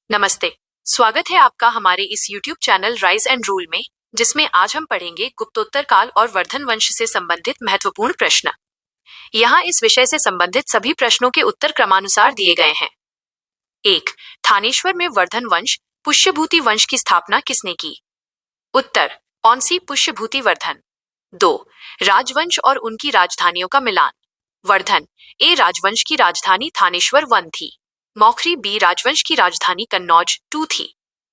नमस्ते। स्वागत है आपका हमारे इस YouTube channel rise and rule में, जिसमें आज हम पढ़ेंगे गुप्तोत्तर काल और वर्धन वंश से संबंधित महत्वपूर्ण प्रश्न। यहाँ इस विषय से संबंधित सभी प्रश्नों के उत्तर क्रमानुसार दिए गए हैं। 1. थानेश्वर में वर्धन वंश पुष्यभूति वंश की स्थापना किसने की? उत्तर: औंसी पुष्यभूति वर्धन। 2. राजवंश और उनकी राजधानियों का मिलान। वर्धन ए राजवंश की राजधानी थानेश्वर 1 थी। मौखरी बी राजवंश की राजधानी कन्नौज 2 थी।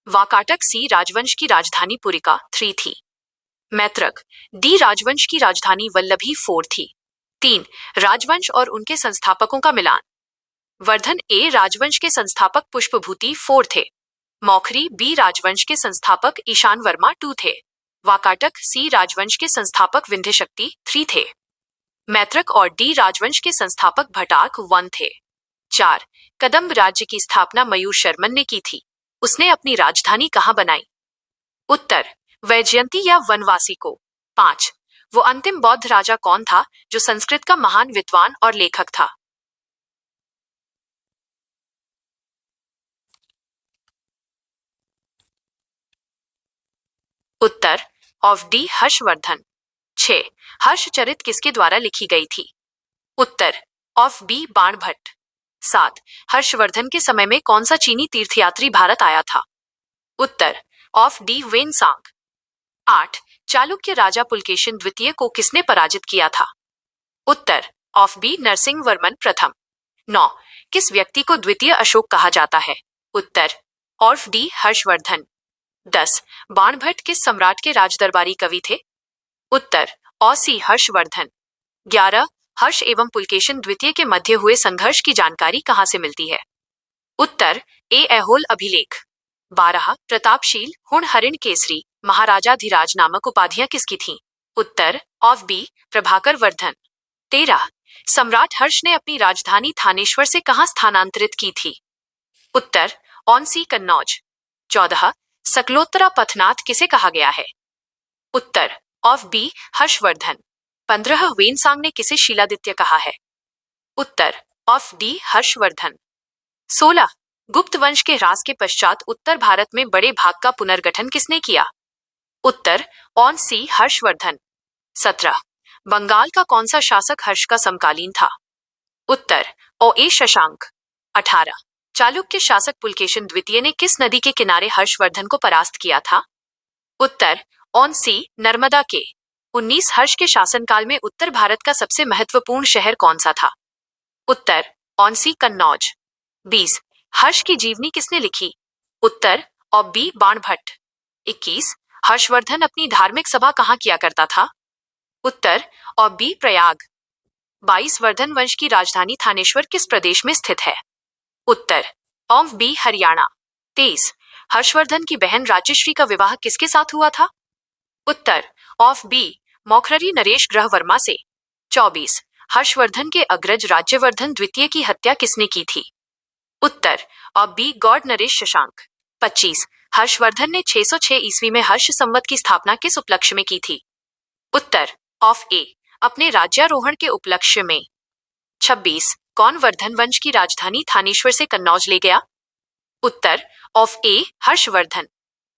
वाकाटक सी राजवंश की राजधानी पुरिका 3 थी। मैत्रक डी राजवंश की राजधानी वल्लभी 4 थी। 3. राजवंश और उनके संस्थापकों का मिलान। वर्धन ए राजवंश के संस्थापक पुष्पभूति 4 थे। मौखरी बी राजवंश के संस्थापक ईशान वर्मा 2 थे। वाकाटक सी राजवंश के संस्थापक विंध्य शक्ति 3 थे। मैत्रक और डी राजवंश के संस्थापक भटाक 1 थे। 4. कदम्ब राज्य की स्थापना मयूर शर्मन ने की थी। उसने अपनी राजधानी कहाँ बनाई? उत्तर: वैजयंती या वनवासी को। 5. वो अंतिम बौद्ध राजा कौन था जो संस्कृत का महान विद्वान और लेखक था? उत्तर: ऑफ डी हर्षवर्धन। 6. हर्षचरित किसके द्वारा लिखी गई थी? उत्तर: ऑफ बी बाणभट्ट। 7. हर्षवर्धन के समय में कौन सा चीनी तीर्थयात्री भारत आया था? उत्तर: ऑफ डी वेनसांग। 8. चालुक्य राजा पुलकेशिन द्वितीय को किसने पराजित किया था? उत्तर: ऑफ बी नरसिंह वर्मन प्रथम। 9. किस व्यक्ति को द्वितीय अशोक कहा जाता है? उत्तर: ऑफ डी हर्षवर्धन। 10. बाणभट्ट किस सम्राट के राजदरबारी कवि थे? उत्तर: औसी हर्षवर्धन। 11. हर्ष एवं पुलकेशिन द्वितीय के मध्य हुए संघर्ष की जानकारी कहाँ से मिलती है? उत्तर: ए ऐहोल अभिलेख। 12. प्रतापशील हुण हरिण केसरी महाराजाधिराज नामक उपाधियां किसकी थीं? उत्तर: ऑफ बी प्रभाकर वर्धन। 13. सम्राट हर्ष ने अपनी राजधानी थानेश्वर से कहां स्थानांतरित की थी? उत्तर: औंसी कन्नौज। 14. सकलोत्तरा पथनाथ किसे कहा गया है? उत्तर: ऑफ बी हर्षवर्धन। 15. वेनसांग ने किसे शीलादित्य कहा है? उत्तर: ऑफ डी हर्षवर्धन। 16. गुप्त वंश के ह्रास के पश्चात उत्तर भारत में बड़े भाग का पुनर्गठन किसने किया? उत्तर: ऑन सी हर्षवर्धन। 17. बंगाल का कौन सा शासक हर्ष का समकालीन था? उत्तर: ओ ए शशांक। 18. चालुक्य शासक पुलकेशिन द्वितीय ने किस नदी के किनारे हर्षवर्धन को परास्त किया था? उत्तर: ऑन सी नर्मदा के। 19. हर्ष के शासनकाल में उत्तर भारत का सबसे महत्वपूर्ण शहर कौन सा था? उत्तर: ऑन सी कन्नौज। 20. हर्ष की जीवनी किसने लिखी? उत्तर: और बी बाणभट्ट। 21. हर्षवर्धन अपनी धार्मिक सभा कहाँ किया करता था? उत्तर: और बी प्रयाग। 22. वर्धन वंश की राजधानी थानेश्वर किस प्रदेश में स्थित है? उत्तर: ऑफ बी हरियाणा। 23. हर्षवर्धन की बहन राज्यश्री का विवाह किसके साथ हुआ था? उत्तर: ऑफ बी मौखरी नरेश ग्रह वर्मा से। 24. हर्षवर्धन के अग्रज राज्यवर्धन द्वितीय की हत्या किसने की थी? उत्तर: और बी गॉड नरेश शशांक। 25. हर्षवर्धन ने 606 ईस्वी में हर्ष संवत की स्थापना किस उपलक्ष्य में की थी? उत्तर: ऑफ ए अपने राज्यारोहण के उपलक्ष्य में। 26. कौन वर्धन वंश की राजधानी थानेश्वर से कन्नौज ले गया? उत्तर: ऑफ ए हर्षवर्धन।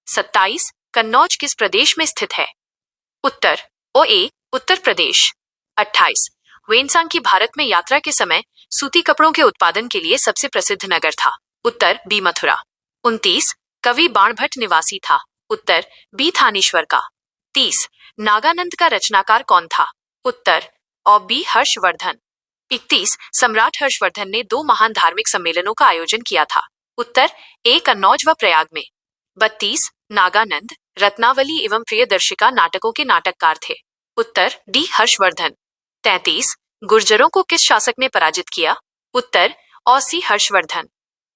27. कन्नौज किस प्रदेश में स्थित है? उत्तर: ओ ए उत्तर प्रदेश। 28. वेनसांग की भारत में यात्रा के समय सूती कपड़ों के उत्पादन के लिए सबसे प्रसिद्ध नगर था? उत्तर: बी मथुरा। 29. कवि बाणभट्ट निवासी था? उत्तर: बी थानेश्वर का। 30. नागानंद का रचनाकार कौन था? उत्तर: और बी हर्षवर्धन। 31. सम्राट हर्षवर्धन ने 2 महान धार्मिक सम्मेलनों का आयोजन किया था? उत्तर: ए कन्नौज व प्रयाग में। 32. नागानंद रत्नावली एवं प्रियदर्शिका नाटकों के नाटककार थे? उत्तर: डी हर्षवर्धन। 33. गुर्जरों को किस शासक ने पराजित किया? उत्तर: औसी हर्षवर्धन।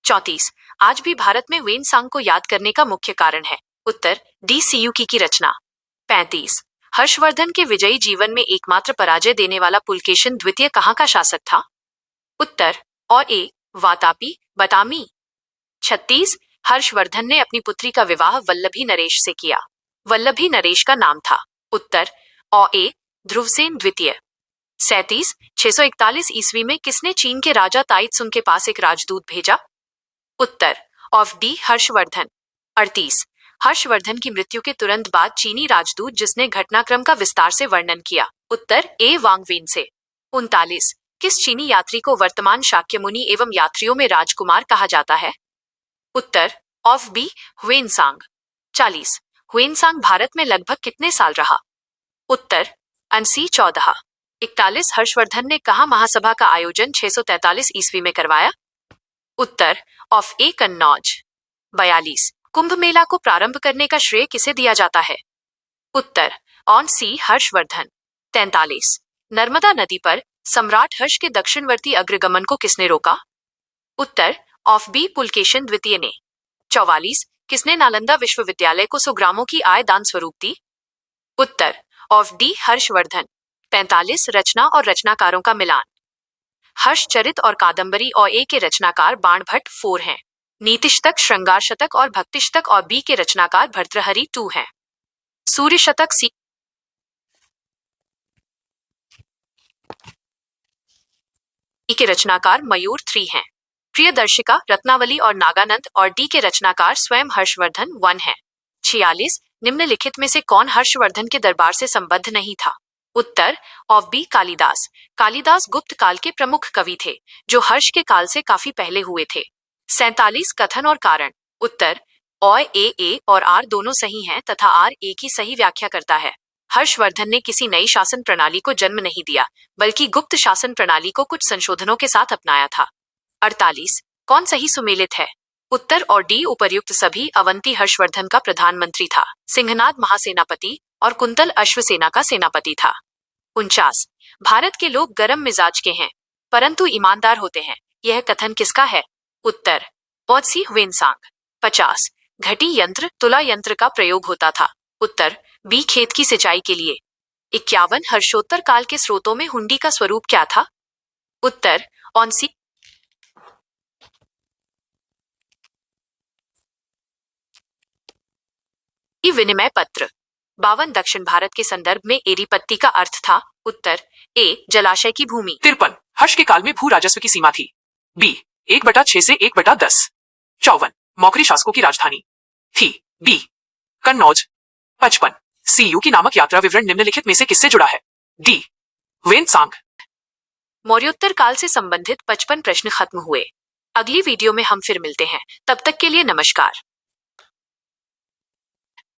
34. आज भी भारत में वेनसांग को याद करने का मुख्य कारण है? उत्तर: डी सियुकी की रचना। 35. हर्षवर्धन के विजयी जीवन में एकमात्र पराजय देने वाला पुलकेशिन द्वितीय कहाँ का शासक था? उत्तर: और ए वातापी बटामी। 36. हर्षवर्धन ने अपनी पुत्री का विवाह वल्लभी नरेश से किया? वल्लभी नरेश का नाम था? उत्तर: और ए ध्रुवसेन द्वितीय। 37. 641 ईस्वी में किसने चीन के राजा ताइत्सुंग के पास एक राजदूत भेजा? उत्तर: ऑफ डी हर्षवर्धन। 38 हर्षवर्धन की मृत्यु के तुरंत बाद चीनी राजदूत जिसने घटनाक्रम का विस्तार से वर्णन किया। उत्तर ए वांगवेन से। 39 किस चीनी यात्री को वर्तमान शाक्य मुनि एवं यात्रियों में राजकुमार कहा जाता है? उत्तर ऑफ बी ह्वेनसांग। 40 ह्वेनसांग भारत में लगभग कितने साल रहा? उत्तर अंसी 14। 41 हर्षवर्धन ने कहा महासभा का आयोजन 643 ईस्वी में करवाया? उत्तर ऑफ ए कन्नौज। 42 कुंभ मेला को प्रारंभ करने का श्रेय किसे दिया जाता है? उत्तर ऑन सी हर्षवर्धन। 43 नर्मदा नदी पर सम्राट हर्ष के दक्षिणवर्ती अग्रगमन को किसने रोका? उत्तर ऑफ बी पुलकेशन द्वितीय ने। 44 किसने नालंदा विश्वविद्यालय को 100 ग्रामों की आय दान स्वरूप दी? उत्तर ऑफ डी हर्षवर्धन। 45 रचना और रचनाकारों का मिलान। हर्षचरित और कादंबरी और ए के रचनाकार बाणभट्ट 4 हैं। नीतिशतक, श्रृंगार शतक और भक्तिशतक और बी के रचनाकार भर्तृहरि 2 हैं। सूर्य शतक सी के रचनाकार मयूर 3 हैं। प्रियदर्शिका, रत्नावली और नागानंद और डी के रचनाकार स्वयं हर्षवर्धन 1 है। 46 निम्नलिखित में से कौन हर्षवर्धन के दरबार से संबद्ध नहीं था? उत्तर ऑफ बी कालिदास। कालिदास गुप्त काल के प्रमुख कवि थे जो हर्ष के काल से काफी पहले हुए थे। 47 कथन और कारण। उत्तर ए और आर दोनों सही हैं तथा आर ए की सही व्याख्या करता है। हर्षवर्धन ने किसी नई शासन प्रणाली को जन्म नहीं दिया बल्कि गुप्त शासन प्रणाली को कुछ संशोधनों के साथ अपनाया था। 48 कौन सही सुमेलित है? उत्तर और डी उपर्युक्त सभी। अवंती हर्षवर्धन का प्रधानमंत्री था, सिंहनाद महासेनापति और कुंतल अश्वसेना का सेनापति था। 49 भारत के लोग गर्म मिजाज के हैं परंतु ईमानदार होते हैं, यह कथन किसका है? उत्तर पौत्सी ह्वेनसांग। 50 घटी यंत्र, तुला यंत्र का प्रयोग होता था। उत्तर बी खेत की सिंचाई के लिए। 51 हर्षोत्तर काल के स्रोतों में हुंडी का स्वरूप क्या था? उत्तर ऑन सी विनिमय पत्र। 52 दक्षिण भारत के संदर्भ में एरीपत्ती का अर्थ था। उत्तर ए जलाशय की भूमि। 53 हर्ष के काल में भू राजस्व की सीमा थी। बी 1/6 से 1/10। 54 मौखरी शासकों की राजधानी थी। बी कन्नौज। 55 सीयू की नामक यात्रा विवरण निम्नलिखित में से किससे जुड़ा है? डी ह्वेनसांग। मौर्योत्तर काल से संबंधित 55 प्रश्न खत्म हुए। अगली वीडियो में हम फिर मिलते हैं, तब तक के लिए नमस्कार।